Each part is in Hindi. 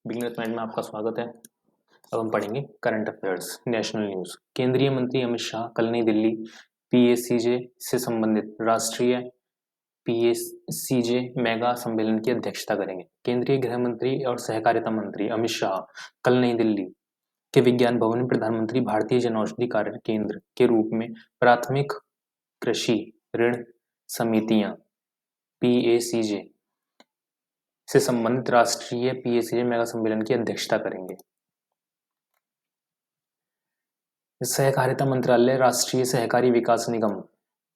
बिगनर्स माइंड में आपका स्वागत है। अब हम पढ़ेंगे करंट अफेयर्स, नेशनल न्यूज। केंद्रीय मंत्री अमित शाह कल नई दिल्ली पीएसीजे से संबंधित राष्ट्रीय पीएसीजे मेगा सम्मेलन की अध्यक्षता करेंगे। केंद्रीय गृह मंत्री और सहकारिता मंत्री अमित शाह कल नई दिल्ली के विज्ञान भवन में प्रधानमंत्री भारतीय जनऔषधि कार्य केंद्र के रूप में प्राथमिक कृषि ऋण समितियां पीएसीजे से संबंधित राष्ट्रीय पीएसीजे मेगा सम्मेलन की अध्यक्षता करेंगे। सहकारिता मंत्रालय, राष्ट्रीय सहकारी विकास निगम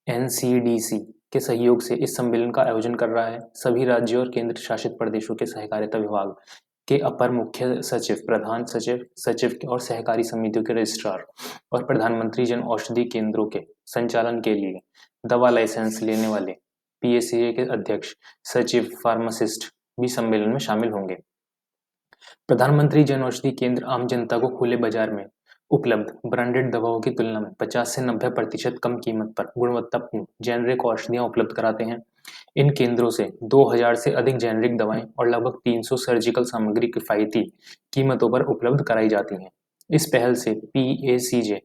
एनसीडीसी के सहयोग से इस सम्मेलन का आयोजन कर रहा है। सभी राज्यों और केंद्र शासित प्रदेशों के सहकारिता विभाग के अपर मुख्य सचिव, प्रधान सचिव, सचिव और सहकारी समितियों के रजिस्ट्रार और प्रधानमंत्री जन औषधि केंद्रों के संचालन के लिए दवा लाइसेंस लेने वाले पीएसीए के अध्यक्ष, सचिव, फार्मासिस्ट भी सम्मेलन में शामिल होंगे। प्रधानमंत्री जन औषधि केंद्र आम जनता को खुले बाजार में उपलब्ध ब्रांडेड दवाओं की तुलना में 50 से 90% कम कीमत पर गुणवत्तापूर्ण जेनेरिक औषधियां उपलब्ध कराते हैं। इन केंद्रों से 2000 से अधिक जेनेरिक दवाएं और लगभग 300 सर्जिकल सामग्री किफायती कीमतों पर उपलब्ध कराई जाती हैं। इस पहल से पीएसीजे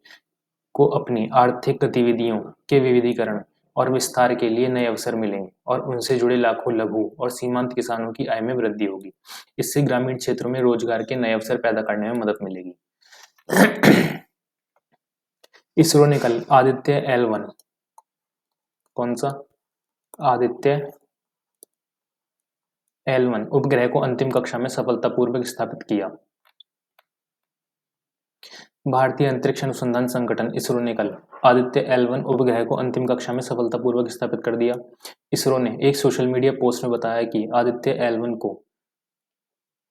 को अपनी आर्थिक गतिविधियों के विविधीकरण और विस्तार के लिए नए अवसर मिलेंगे और उनसे जुड़े लाखों लघु और सीमांत किसानों की आय में वृद्धि होगी। इससे ग्रामीण क्षेत्रों में रोजगार के नए अवसर पैदा करने में मदद मिलेगी। इसरो ने कल आदित्य L1 कौन सा आदित्य L1 उपग्रह को अंतिम कक्षा में सफलतापूर्वक स्थापित किया। भारतीय अंतरिक्ष अनुसंधान संगठन इसरो ने कल आदित्य L1 उपग्रह को अंतिम कक्षा में सफलतापूर्वक स्थापित कर दिया। इसरो ने एक सोशल मीडिया पोस्ट में बताया कि आदित्य L1 को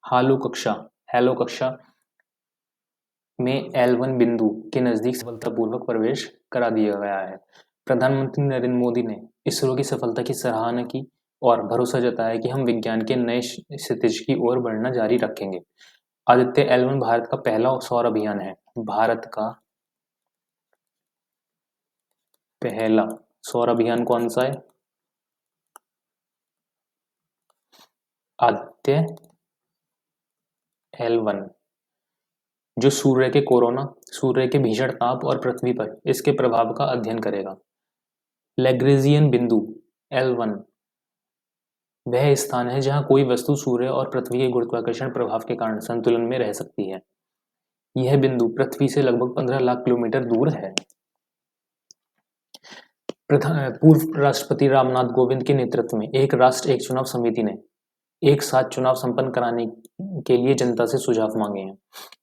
हेलो कक्षा में L1 बिंदु के नजदीक सफलतापूर्वक प्रवेश करा दिया गया है। प्रधानमंत्री नरेंद्र मोदी ने इसरो की सफलता की सराहना की और भरोसा जताया कि हम विज्ञान के नए क्षितिज की ओर बढ़ना जारी रखेंगे। आदित्य L1 भारत का पहला सौर अभियान है। भारत का पहला सौर अभियान कौन सा है? आदित्य L1 जो सूर्य के भीषण ताप और पृथ्वी पर इसके प्रभाव का अध्ययन करेगा। लैग्रेंजियन बिंदु L1 वह स्थान है जहां कोई वस्तु सूर्य और पृथ्वी के गुरुत्वाकर्षण प्रभाव के कारण संतुलन में रह सकती है। यह बिंदु पृथ्वी से लगभग 15 लाख किलोमीटर दूर है। पूर्व राष्ट्रपति रामनाथ कोविंद के नेतृत्व में एक राष्ट्र एक चुनाव समिति ने एक साथ चुनाव संपन्न कराने के लिए जनता से सुझाव मांगे हैं।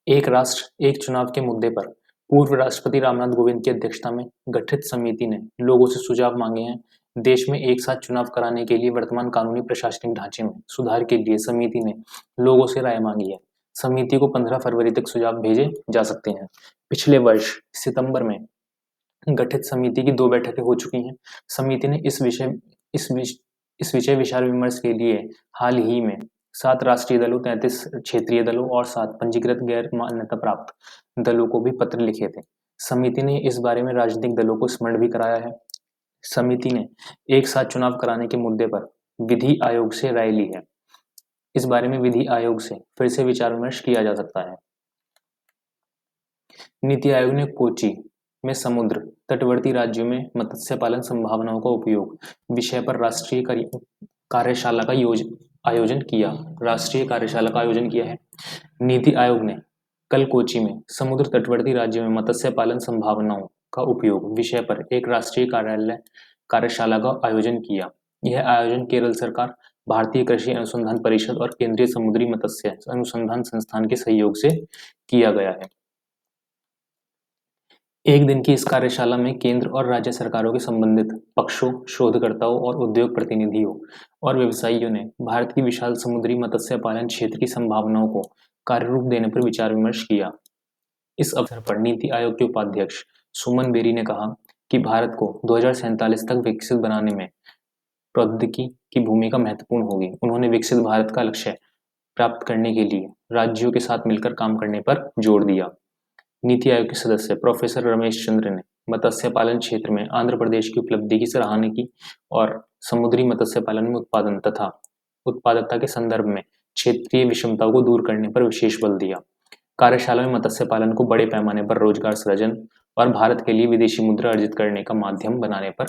एक राष्ट्र एक चुनाव के मुद्दे पर पूर्व राष्ट्रपति रामनाथ कोविंद की अध्यक्षता में गठित समिति ने लोगों से सुझाव मांगे हैं। देश में एक साथ चुनाव कराने के लिए वर्तमान कानूनी प्रशासनिक ढांचे में सुधार के लिए समिति ने लोगों से राय मांगी है। समिति को 15 फरवरी तक सुझाव भेजे जा सकते हैं। पिछले वर्ष सितंबर में गठित समिति की 2 बैठकें हो चुकी हैं। समिति ने इस विषय विचार विमर्श के लिए हाल ही में 7 राष्ट्रीय दलों, 33 क्षेत्रीय दलों और 7 पंजीकृत गैर मान्यता प्राप्त दलों को भी पत्र लिखे थे। समिति ने इस बारे में राजनीतिक दलों को स्मरण भी कराया है। समिति ने एक साथ चुनाव कराने के मुद्दे पर विधि आयोग से राय ली है। इस बारे में विधि आयोग से फिर से विचार विमर्श किया जा सकता है। नीति आयोग ने कोची में समुद्र तटवर्ती राज्यों में मत्स्य पालन संभावनाओं का उपयोग विषय पर राष्ट्रीय कार्यशाला का आयोजन किया है। नीति आयोग ने कल कोची में समुद्र तटवर्ती राज्यों में मत्स्य पालन संभावनाओं का उपयोग विषय पर एक राष्ट्रीय कार्यशाला का आयोजन किया। यह आयोजन केरल सरकार, भारतीय कृषि अनुसंधान परिषद और केंद्रीय समुद्री मत्स्य अनुसंधान संस्थान के सहयोग से किया गया है। एक दिन की इस कार्यशाला में केंद्र और राज्य सरकारों के संबंधित पक्षों, शोधकर्ताओं और उद्योग प्रतिनिधियों और व्यवसायियों ने भारत की विशाल समुद्री मत्स्य पालन क्षेत्र की संभावनाओं को कार्यरूप देने पर विचार विमर्श किया। इस अवसर पर नीति आयोग के उपाध्यक्ष सुमन बेरी ने कहा कि भारत को 2047 तक विकसित बनाने में प्रौद्योगिकी की भूमिका महत्वपूर्ण होगी। उन्होंने विकसित भारत का लक्ष्य प्राप्त करने के लिए राज्यों के साथ मिलकर काम करने पर जोर दिया। नीति आयोग के सदस्य प्रोफेसर रमेश चंद्र ने मत्स्य पालन क्षेत्र में आंध्र प्रदेश की उपलब्धि की सराहना की और समुद्री मत्स्य पालन में उत्पादन तथा उत्पादकता के संदर्भ में क्षेत्रीय विषमताओं को दूर करने पर विशेष बल दिया। कार्यशाला में मत्स्य पालन को बड़े पैमाने पर रोजगार सृजन और भारत के लिए विदेशी मुद्रा अर्जित करने का माध्यम बनाने पर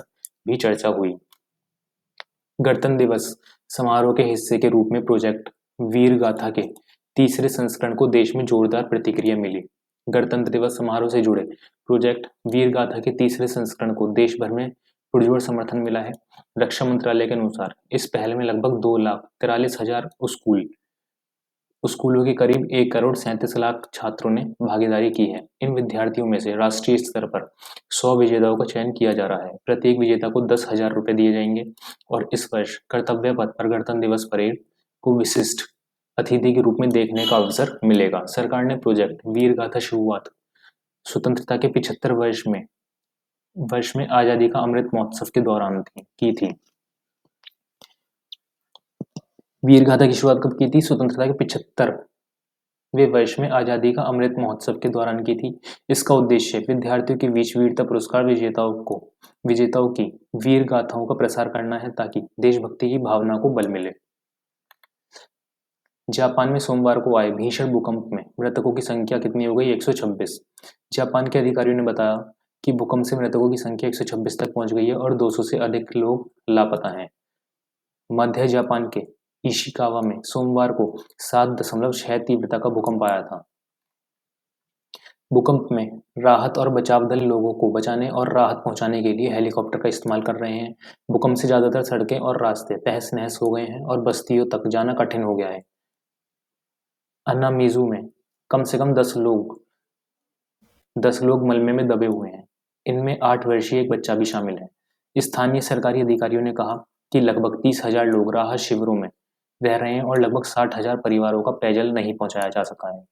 भी चर्चा हुई। गणतंत्र दिवस समारोह के हिस्से के रूप में प्रोजेक्ट वीर गाथा के तीसरे संस्करण को देश में जोरदार प्रतिक्रिया मिली। गणतंत्र दिवस समारोह से जुड़े प्रोजेक्ट वीर गाथा के तीसरे संस्करण को देश भर में पुरजोर समर्थन मिला है। रक्षा मंत्रालय के अनुसार इस पहल में लगभग 2,43,000 स्कूलों के करीब 1,37,00,000 छात्रों ने भागीदारी की है। इन विद्यार्थियों में से राष्ट्रीय स्तर पर 100 विजेताओं का चयन किया जा रहा है। प्रत्येक विजेता को 10,000 रुपये दिए जाएंगे और इस वर्ष कर्तव्य पथ पर गणतंत्र दिवस परेड को विशिष्ट अतिथि के रूप में देखने का अवसर मिलेगा। सरकार ने प्रोजेक्ट वीर गाथा शुरुआत स्वतंत्रता के 75 वर्ष में आजादी का अमृत महोत्सव के दौरान की थी। वीर गाथा की शुरुआत कब की थी? स्वतंत्रता के 75वें वर्ष में आजादी का अमृत महोत्सव के दौरान की थी। इसका उद्देश्य विद्यार्थियों के बीच वीरता पुरस्कार विजेताओं की वीर गाथाओं का प्रसार करना है ताकि देशभक्ति की भावना को बल मिले। जापान में सोमवार को आए भीषण भूकंप में मृतकों की संख्या कितनी हो गई? 126। जापान के अधिकारियों ने बताया कि भूकंप से मृतकों की संख्या 126 तक पहुंच गई है और 200 से अधिक लोग लापता हैं। मध्य जापान के इशिकावा में सोमवार को 7.6 तीव्रता का भूकंप आया था। भूकंप में राहत और बचाव दल लोगों को बचाने और राहत पहुंचाने के लिए हेलीकॉप्टर का इस्तेमाल कर रहे हैं। भूकंप से ज्यादातर सड़कें और रास्ते तहस नहस हो गए हैं और बस्तियों तक जाना कठिन हो गया है। अनामिजू में कम से कम 10 लोग मलबे में दबे हुए हैं। इनमें 8 वर्षीय एक बच्चा भी शामिल है। स्थानीय सरकारी अधिकारियों ने कहा कि लगभग 30,000 लोग राहत शिविरों में रह रहे हैं और लगभग 60,000 परिवारों का पेयजल नहीं पहुंचाया जा सका है।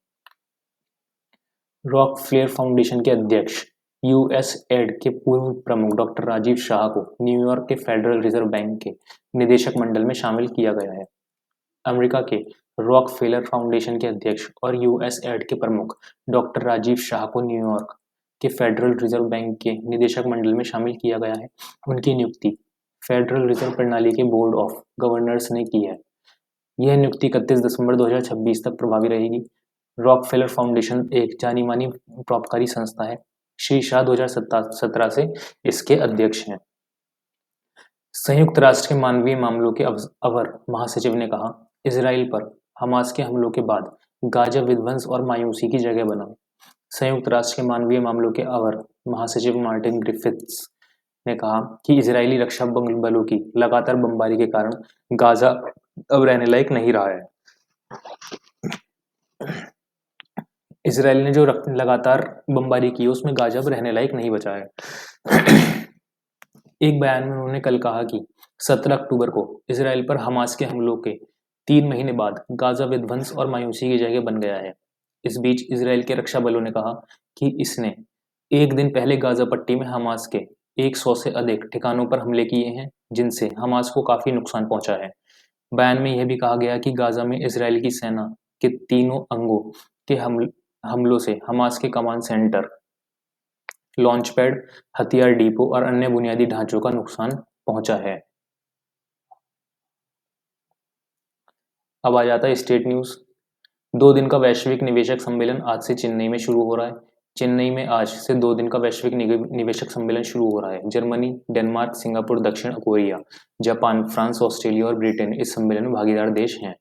रॉकफेलर फाउंडेशन के अध्यक्ष यूएसएड के पूर्व प्रमुख डॉक्टर राजीव शाह को न्यूयॉर्क के फेडरल रिजर्व बैंक के निदेशक मंडल में शामिल किया गया है। अमेरिका के रॉकफेलर फाउंडेशन के अध्यक्ष और यूएसएड के प्रमुख डॉक्टर राजीव शाह को न्यूयॉर्क के फेडरल रिजर्व बैंक के निदेशक मंडल में शामिल किया गया है। उनकी नियुक्ति फेडरल रिजर्व प्रणाली के बोर्ड ऑफ गवर्नर्स ने की है। यह नियुक्ति 31 दिसंबर 2026 तक प्रभावी रहेगी। रॉकफेलर फाउंडेशन एक जानी मानी परोपकारी संस्था है। श्री शाह 2017 से इसके अध्यक्ष हैं। संयुक्त राष्ट्र के मानवीय मामलों के अवर महासचिव ने कहा, इजराइल पर हमास के हमलों के बाद गाजा विध्वंस और मायूसी की जगह बना। संयुक्त राष्ट्र के मानवीय मामलों के अवर महासचिव मार्टिन ग्रिफिथ्स ने कहा कि इजरायली रक्षा बलों की लगातार बमबारी के कारण गाजा अब रहने लायक नहीं रहा है। इजराइल ने जो लगातार बमबारी की उसमें गाजा अब रहने लायक नहीं बचा है। एक बयान में उन्होंने कल कहा कि 17 अक्टूबर को इजराइल पर हमास के हमलों के 3 महीने बाद गाजा विध्वंस और मायूसी की जगह बन गया है। इस बीच इजराइल के रक्षा बलों ने कहा कि इसने एक दिन पहले गाजा पट्टी में हमास के 100 से अधिक ठिकानों पर हमले किए हैं, जिनसे हमास को काफी नुकसान पहुंचा है। बयान में यह भी कहा गया कि गाजा में इजराइल की सेना के तीनों अंगों के हमलों से हमास के कमांड सेंटर, लॉन्च पैड, हथियार डिपो और अन्य बुनियादी ढांचों का नुकसान पहुंचा है। अब आ जाता है स्टेट न्यूज। 2 दिन का वैश्विक निवेशक सम्मेलन आज से चेन्नई में शुरू हो रहा है। चेन्नई में आज से 2 दिन का वैश्विक निवेशक सम्मेलन शुरू हो रहा है। जर्मनी, डेनमार्क, सिंगापुर, दक्षिण कोरिया, जापान, फ्रांस, ऑस्ट्रेलिया और ब्रिटेन इस सम्मेलन में भागीदार देश हैं।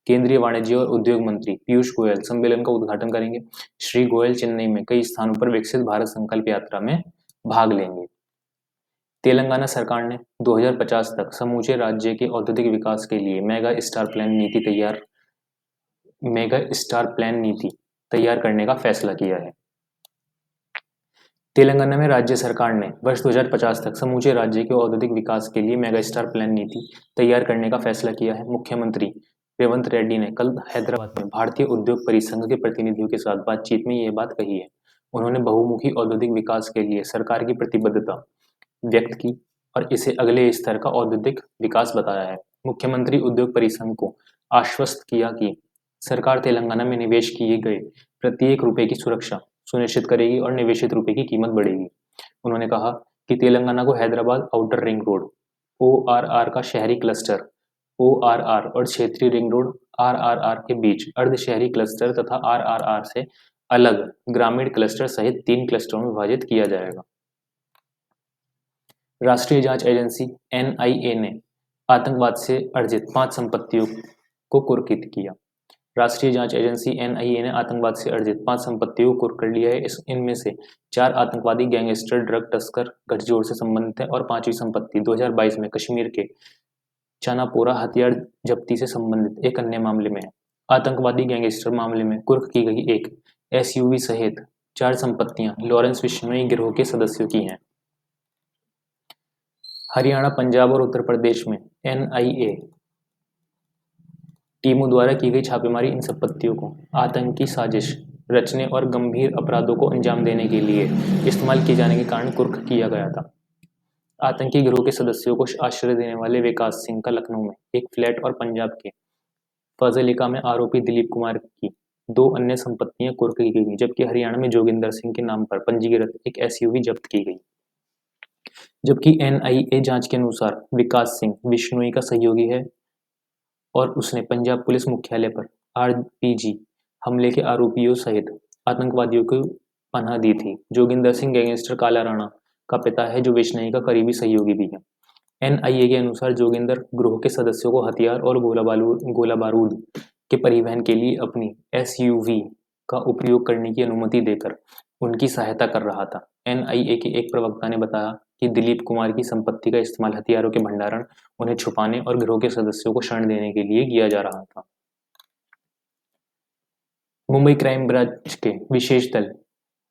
केंद्रीय वाणिज्य और उद्योग मंत्री पीयूष गोयल सम्मेलन का उद्घाटन करेंगे। श्री गोयल चेन्नई में कई स्थानों पर विकसित भारत संकल्प यात्रा में भाग लेंगे। तेलंगाना सरकार ने 2050 तक समूचे राज्य के औद्योगिक विकास के लिए मेगा स्टार प्लान नीति तैयार करने का फैसला किया है। तेलंगाना में राज्य सरकार ने वर्ष 2050 तक समूचे राज्य के औद्योगिक विकास के लिए मेगा स्टार प्लान नीति तैयार करने का फैसला किया है। मुख्यमंत्री रेवंत रेड्डी ने कल हैदराबाद में भारतीय उद्योग परिसंघ के प्रतिनिधियों के साथ बातचीत में ये बात कही है। उन्होंने बहुमुखी औद्योगिक विकास के लिए सरकार की प्रतिबद्धता व्यक्त की और इसे अगले स्तर का औद्योगिक विकास बताया है। मुख्यमंत्री उद्योग परिसंघ को आश्वस्त किया कि सरकार तेलंगाना में निवेश किए गए प्रत्येक रुपए की सुरक्षा सुनिश्चित करेगी और निवेशित रुपए की कीमत बढ़ेगी। उन्होंने कहा कि तेलंगाना को Hyderabad outer ring road ORR का शहरी क्लस्टर ORR और क्षेत्रीय रिंग रोड RRR के बीच अर्ध शहरी क्लस्टर तथा RRR से अलग ग्रामीण क्लस्टर सहित 3 क्लस्टरों में विभाजित किया जाएगा। राष्ट्रीय जांच एजेंसी NIA ने आतंकवाद से अर्जित 5 संपत्तियों को कुर्कित किया। राष्ट्रीय जांच एजेंसी NIA ने आतंकवाद से अर्जित 5 संपत्तियों को कुर्क कर लिया है। इनमें से 4 आतंकवादी गैंगस्टर ड्रग तस्कर गठजोड़ से संबंधित है और 5वीं संपत्ति 2022 में कश्मीर के चानापोरा हथियार जब्ती से संबंधित एक अन्य मामले में है। आतंकवादी गैंगस्टर मामले में कुर्क की गई एक SUV सहित 4 संपत्तियां लॉरेंस बिश्नोई गिरोह के सदस्यों की हैं। हरियाणा, पंजाब और उत्तर प्रदेश में NIA टीमों द्वारा की गई छापेमारी इन संपत्तियों को आतंकी साजिश रचने और गंभीर अपराधों को अंजाम देने के लिए इस्तेमाल किए जाने के कारण कुर्क किया गया था। आतंकी गिरोह के सदस्यों को आश्रय देने वाले विकास सिंह का लखनऊ में एक फ्लैट और पंजाब के फजलिका में आरोपी दिलीप कुमार की 2 अन्य संपत्तियां कुर्क की गई, जबकि हरियाणा में जोगिंदर सिंह के नाम पर पंजीकृत एक SUV जब्त की गई। जबकि NIA जांच के अनुसार विकास सिंह बिश्नोई का सहयोगी है और उसने पंजाब पुलिस मुख्यालय पर RPG हमले के आरोपियों सहित आतंकवादियों को पनाह दी थी। जोगिंदर सिंह गैंगस्टर काला राणा का पिता है, जो बिश्नोई का करीबी सहयोगी भी है। NIA के अनुसार जोगिंदर गिरोह के सदस्यों को हथियार और गोला बारूद के परिवहन के लिए अपनी SUV का उपयोग करने की अनुमति देकर उनकी सहायता कर रहा था। NIA के एक प्रवक्ता ने बताया कि दिलीप कुमार की संपत्ति का इस्तेमाल हथियारों के भंडारण, उन्हें छुपाने और गिरोह के सदस्यों को शरण देने के लिए किया जा रहा था। मुंबई क्राइम ब्रांच के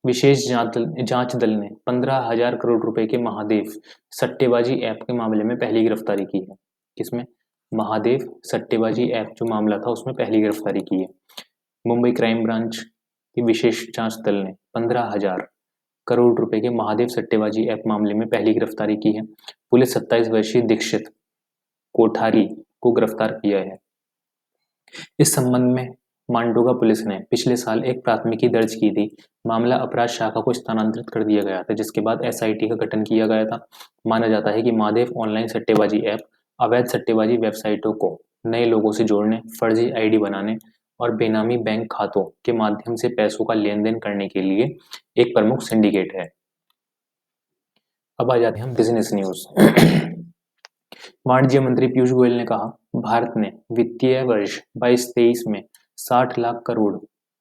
विशेष जांच दल ने 15,000 करोड़ रुपए के महादेव सट्टेबाजी ऐप के मामले में पहली गिरफ्तारी की है। किसमें? महादेव सट्टेबाजी ऐप जो मामला था उसमें पहली गिरफ्तारी की है। मुंबई क्राइम ब्रांच की विशेष जांच दल ने 15,000 करोड़ रुपए के महादेव सट्टेबाजी ऐप मामले में पहली गिरफ्तारी की है। पुलिस 27 वर्षीय दीक्षित कोठारी को गिरफ्तार किया है। इस संबंध में मांडोगा पुलिस ने पिछले साल एक प्राथमिकी दर्ज की थी। मामला अपराध शाखा को स्थानांतरित कर दिया गया था, जिसके बाद SIT का गठन किया गया था। माना जाता है कि महादेव ऑनलाइन सट्टेबाजी ऐप अवैध सट्टेबाजी वेबसाइटों को नए लोगों से जोड़ने, फर्जी ID बनाने और बेनामी बैंक खातों के माध्यम से पैसों का लेन देन करने के लिए एक प्रमुख सिंडिकेट है। अब आ जाते हैं हम बिजनेस न्यूज। वाणिज्य मंत्री पीयूष गोयल ने कहा, भारत ने वित्तीय वर्ष 22-23 में 60 लाख करोड़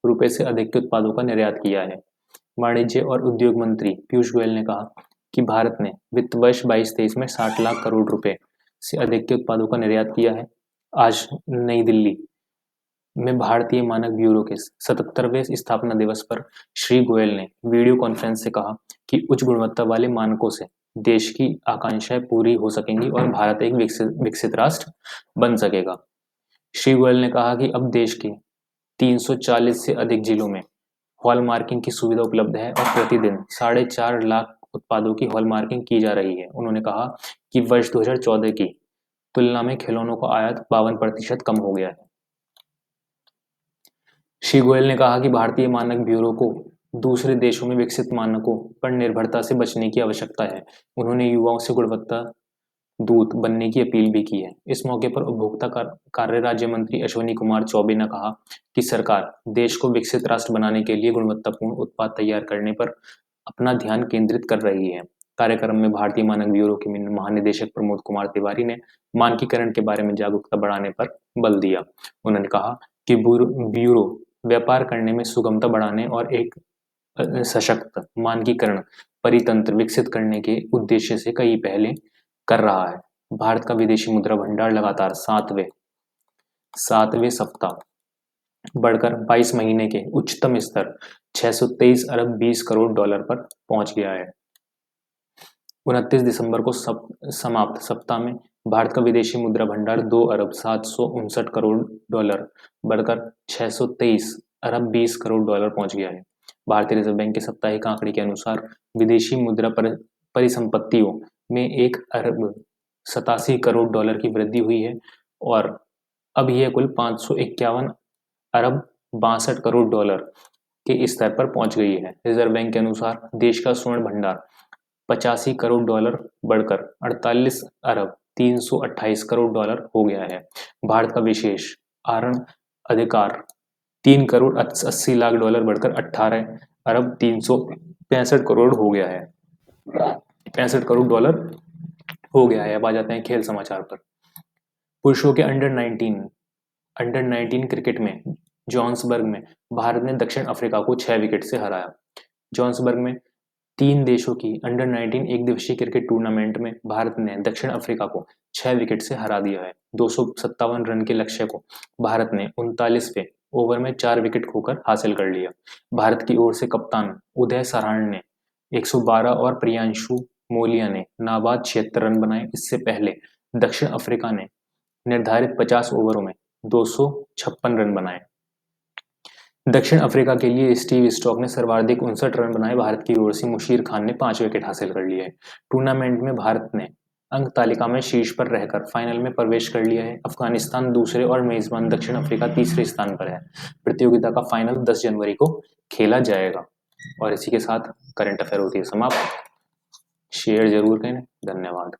रुपए से अधिक के उत्पादों का निर्यात किया है। वाणिज्य और उद्योग मंत्री पीयूष गोयल ने कहा कि भारत ने वित्त वर्ष 22-23 में 60 लाख करोड़ रुपए से अधिक के उत्पादों का निर्यात किया है। आज नई दिल्ली में भारतीय मानक ब्यूरो के 77वें स्थापना दिवस पर श्री गोयल ने वीडियो कॉन्फ्रेंस से कहा कि उच्च गुणवत्ता वाले मानकों से देश की आकांक्षाएं पूरी हो सकेंगी और भारत एक विकसित राष्ट्र बन सकेगा। श्री गोयल ने कहा कि अब देश के 340 से अधिक जिलों में हॉलमार्किंग की सुविधा उपलब्ध है और प्रतिदिन 4.5 लाख उत्पादों की हॉलमार्किंग की जा रही है। उन्होंने कहा कि वर्ष 2014 की तुलना में खिलौनों का आयात 52% कम हो गया है। श्री गोयल ने कहा कि भारतीय मानक ब्यूरो को दूसरे देशों में विकसित मानकों पर निर्भरता से बचने की आवश्यकता है। उन्होंने युवाओं से गुणवत्ता दूत बनने की अपील भी की है। इस मौके पर उपभोक्ता कार्य राज्य मंत्री अश्विनी कुमार चौबे ने कहा कि सरकार देश को विकसित राष्ट्र बनाने के लिए गुणवत्तापूर्ण उत्पाद तैयार करने पर अपना ध्यान केंद्रित कर रही है। कार्यक्रम में भारतीय मानक ब्यूरो के महानिदेशक प्रमोद कुमार तिवारी ने मानकीकरण के बारे में जागरूकता बढ़ाने पर बल दिया। उन्होंने कहा कि ब्यूरो व्यापार करने में सुगमता बढ़ाने और एक सशक्त मानकीकरण परितंत्र विकसित करने के उद्देश्य से कई पहले कर रहा है। भारत का विदेशी मुद्रा भंडार लगातार सातवें सप्ताह बढ़कर 22 महीने के उच्चतम स्तर 623 अरब 20 करोड़ डॉलर पर पहुंच गया है। 29 दिसंबर को समाप्त सप्ताह में भारत का विदेशी मुद्रा भंडार 2 अरब 759 करोड़ डॉलर बढ़कर 623 अरब 20 करोड़ डॉलर पहुंच गया है। भारतीय रिजर्व बैंक के साप्ताहिक आंकड़े के अनुसार विदेशी मुद्रा परिसंपत्तियों में 1 अरब 87 करोड़ डॉलर की वृद्धि हुई है और अब यह कुल 551 अरब 62 करोड़ डॉलर के स्तर पर पहुंच गई है। रिजर्व बैंक के अनुसार देश का स्वर्ण भंडार 85 करोड़ डॉलर बढ़कर 48 अरब 328 करोड़ डॉलर हो गया है। भारत का विशेष आरण अधिकार 3 करोड़ 80 लाख डॉलर बढ़कर 18 अरब 365 करोड़ हो गया है। 65 करोड़ डॉलर हो गया है। अब आ जाते हैं खेल समाचार पर। पुरुषों के अंडर 19 क्रिकेट में जोहान्सबर्ग में भारत ने दक्षिण अफ्रीका को 6 विकेट से हराया। जोहान्सबर्ग में 3 देशों की अंडर 19 एक दिवसीय क्रिकेट टूर्नामेंट में भारत ने दक्षिण अफ्रीका को 6 विकेट से हरा दिया है। 257 रन के लक्ष्य को भारत ने 39वें ओवर में 4 विकेट खोकर हासिल कर लिया। भारत की ओर से कप्तान उदय सराण ने 112 और प्रियांशु मोलिया ने नाबाद 76 रन बनाए। इससे पहले दक्षिण अफ्रीका ने निर्धारित 50 ओवरों में 256 रन बनाए। दक्षिण अफ्रीका के लिए स्टीव स्टॉक ने सर्वाधिक 59 रन बनाए। भारत की ओर से मुशीर खान ने 5 विकेट हासिल कर लिए। टूर्नामेंट में भारत ने अंक तालिका में शीर्ष पर रहकर फाइनल में प्रवेश कर लिया है। अफगानिस्तान दूसरे और मेजबान दक्षिण अफ्रीका तीसरे स्थान पर है। प्रतियोगिता का फाइनल 10 जनवरी को खेला जाएगा। और इसी के साथ करंट अफेयर होती है समाप्त। शेयर जरूर करें। धन्यवाद।